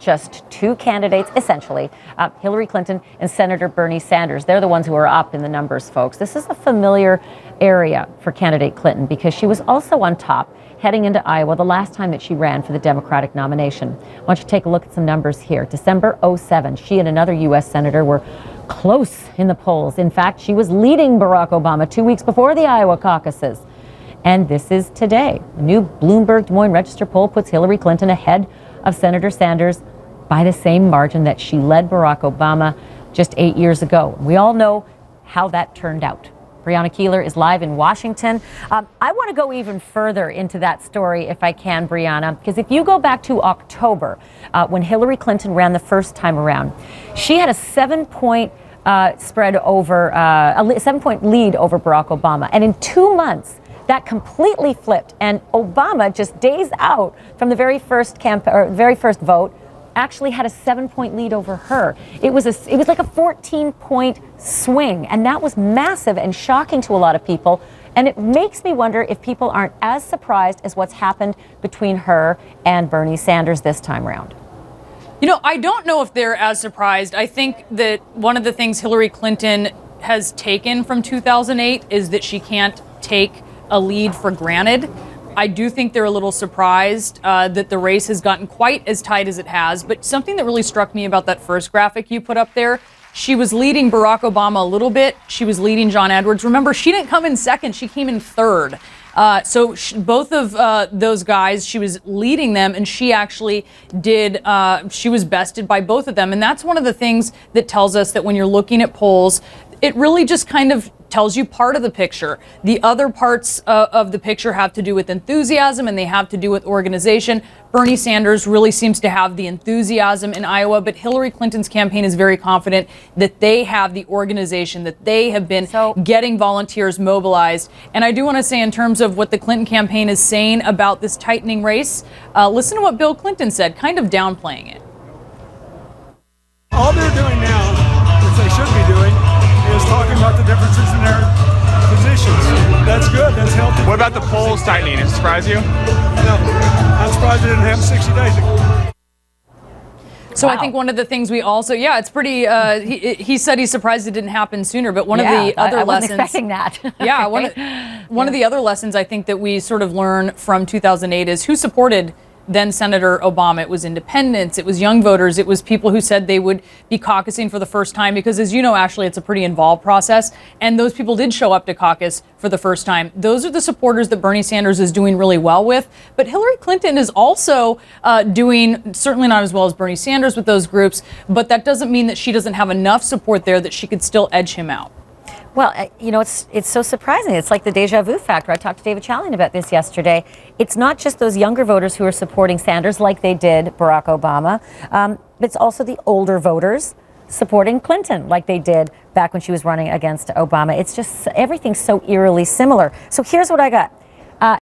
Just two candidates, essentially, Hillary Clinton and Senator Bernie Sanders. They're the ones who are up in the numbers, folks. This is a familiar area for candidate Clinton because she was also on top heading into Iowa the last time that she ran for the Democratic nomination. I want you to take a look at some numbers here. December 2007, she and another U.S. senator were close in the polls. In fact, she was leading Barack Obama 2 weeks before the Iowa caucuses. And this is today. A new Bloomberg Des Moines Register poll puts Hillary Clinton ahead of Senator Sanders by the same margin that she led Barack Obama just 8 years ago. We all know how that turned out. Brianna Keeler is live in Washington. I want to go even further into that story if I can, Brianna, because if you go back to October, when Hillary Clinton ran the first time around, she had a 7-point spread over, a 7-point lead over Barack Obama. And in 2 months, that completely flipped, and Obama, just days out from the very first vote, actually had a 7-point lead over her. It was like a 14-point swing, and that was massive and shocking to a lot of people. And it makes me wonder if people aren't as surprised as what's happened between her and Bernie Sanders this time around. You know, I don't know if they're as surprised. I think that one of the things Hillary Clinton has taken from 2008 is that she can't take a lead for granted. I do think they're a little surprised that the race has gotten quite as tight as it has. But something that really struck me about that first graphic you put up there, she was leading Barack Obama a little bit. She was leading John Edwards. Remember, she didn't come in second. She came in third. So both of those guys, she was leading them, and she actually she was bested by both of them. And that's one of the things that tells us that when you're looking at polls, it really just kind of tells you part of the picture. The other parts of the picture have to do with enthusiasm, and they have to do with organization. Bernie Sanders really seems to have the enthusiasm in Iowa, but Hillary Clinton's campaign is very confident that they have the organization, that they have been getting volunteers mobilized. And I do want to say, in terms of what the Clinton campaign is saying about this tightening race, listen to what Bill Clinton said, kind of downplaying it. All they're doing now, which they should be doing, is talking about the differences in their positions. That's good. That's healthy. What about the polls tightening? Does it surprise you? No. I'm surprised it didn't happen 60 days ago. So wow. I think one of the things we also, it's pretty, he said he's surprised it didn't happen sooner, but one of the other I lessons. wasn't expecting that. Yeah, one of the other lessons I think that we sort of learn from 2008 is who supported then Senator Obama. It was independents, it was young voters, it was people who said they would be caucusing for the first time, because as you know, Ashley, it's a pretty involved process, and those people did show up to caucus for the first time. Those are the supporters that Bernie Sanders is doing really well with, but Hillary Clinton is also doing certainly not as well as Bernie Sanders with those groups, but that doesn't mean that she doesn't have enough support there that she could still edge him out. Well, you know, it's so surprising. It's like the déjà vu factor. I talked to David Challian about this yesterday. It's not just those younger voters who are supporting Sanders like they did Barack Obama. It's also the older voters supporting Clinton like they did back when she was running against Obama. It's just everything's so eerily similar. So here's what I got.